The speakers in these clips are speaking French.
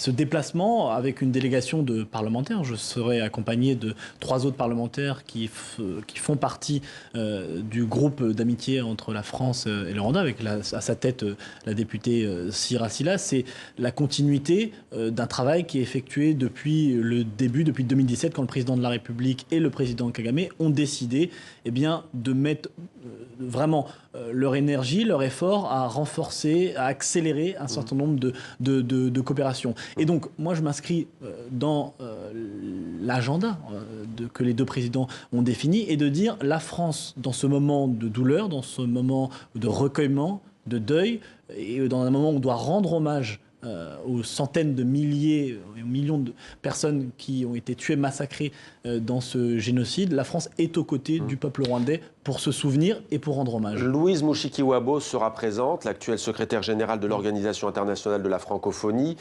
ce déplacement avec une délégation de parlementaires. Je serai accompagné de 3 autres parlementaires qui font partie du groupe d'amitié entre la France et le Rwanda, avec à sa tête la députée Sira Sila. C'est la continuité d'un travail qui est effectué depuis le début, depuis 2017, quand le président de la République et le président Kagame ont décidé de mettre vraiment leur énergie, leur effort à renforcer, à accélérer un certain nombre de coopérations. Et donc, moi, je m'inscris dans l'agenda que les deux présidents ont défini, et de dire la France, dans ce moment de douleur, dans ce moment de recueillement, de deuil, et dans un moment où on doit rendre hommage aux centaines de milliers, aux millions de personnes qui ont été tuées, massacrées dans ce génocide, la France est aux côtés du peuple rwandais pour se souvenir et pour rendre hommage. Louise Mushikiwabo sera présente, l'actuelle secrétaire générale de l'Organisation internationale de la francophonie.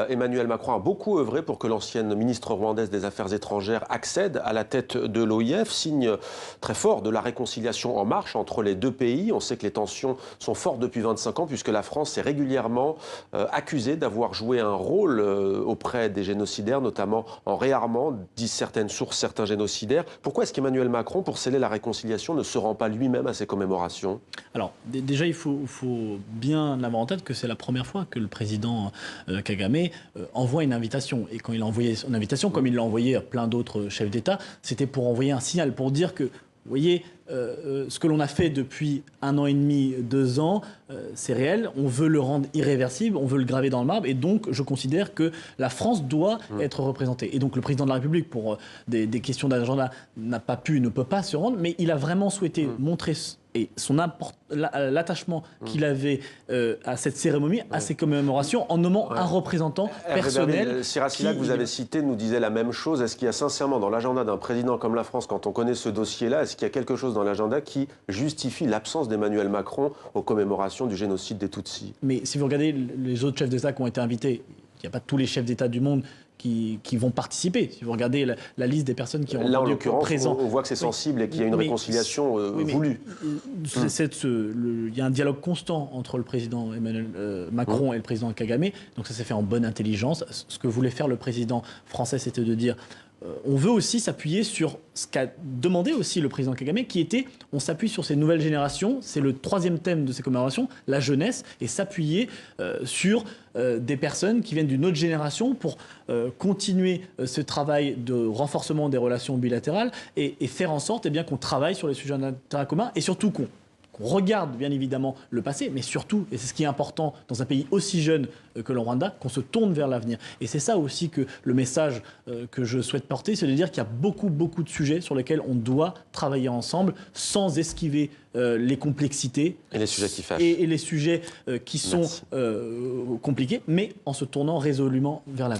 Emmanuel Macron a beaucoup œuvré pour que l'ancienne ministre rwandaise des Affaires étrangères accède à la tête de l'OIF, signe très fort de la réconciliation en marche entre les deux pays. On sait que les tensions sont fortes depuis 25 ans, puisque la France est régulièrement accusée d'avoir joué un rôle auprès des génocidaires, notamment en réarmant, disent certaines sources, certains génocidaires. Pourquoi est-ce qu'Emmanuel Macron, pour sceller la réconciliation, ne se rend pas lui-même à ces commémorations? Alors, déjà, il faut bien avoir en tête que c'est la première fois que le président Kagame envoie une invitation. Et quand il a envoyé son invitation, comme il l'a envoyé à plein d'autres chefs d'État, c'était pour envoyer un signal, pour dire que, vous voyez, ce que l'on a fait depuis 1 an et demi, 2 ans, c'est réel. On veut le rendre irréversible, on veut le graver dans le marbre. Et donc, je considère que la France doit être représentée. Et donc, le président de la République, pour des questions d'agenda, n'a pas pu, ne peut pas se rendre. Mais il a vraiment souhaité montrer l'attachement qu'il avait à cette cérémonie, à ces commémorations, en nommant un représentant personnel. Sira Sila, que vous avez cité, nous disait la même chose. Est-ce qu'il y a sincèrement dans l'agenda d'un président comme la France, quand on connaît ce dossier-là, est-ce qu'il y a quelque chose dans l'agenda qui justifie l'absence d'Emmanuel Macron aux commémorations du génocide des Tutsis? Mais si vous regardez les autres chefs d'État qui ont été invités, il n'y a pas tous les chefs d'État du monde qui vont participer. Si vous regardez la liste des personnes qui ont là, en répondu l'occurrence, présent, on voit que c'est sensible et qu'il y a une réconciliation voulue. Il y a un dialogue constant entre le président Emmanuel Macron et le président Kagame. Donc ça s'est fait en bonne intelligence. Ce que voulait faire le président français, c'était de dire on veut aussi s'appuyer sur ce qu'a demandé aussi le président Kagame, qui était on s'appuie sur ces nouvelles générations. C'est le 3e thème de ces commémorations, la jeunesse, et s'appuyer sur des personnes qui viennent d'une autre génération pour continuer ce travail de renforcement des relations bilatérales et faire en sorte qu'on travaille sur les sujets d'intérêt commun, et surtout qu'on regarde bien évidemment le passé, mais surtout, et c'est ce qui est important dans un pays aussi jeune que le Rwanda, qu'on se tourne vers l'avenir. Et c'est ça aussi que le message que je souhaite porter, c'est de dire qu'il y a beaucoup de sujets sur lesquels on doit travailler ensemble sans esquiver les complexités. Et les sujets qui fâchent. Et les sujets qui sont compliqués, mais en se tournant résolument vers l'avenir.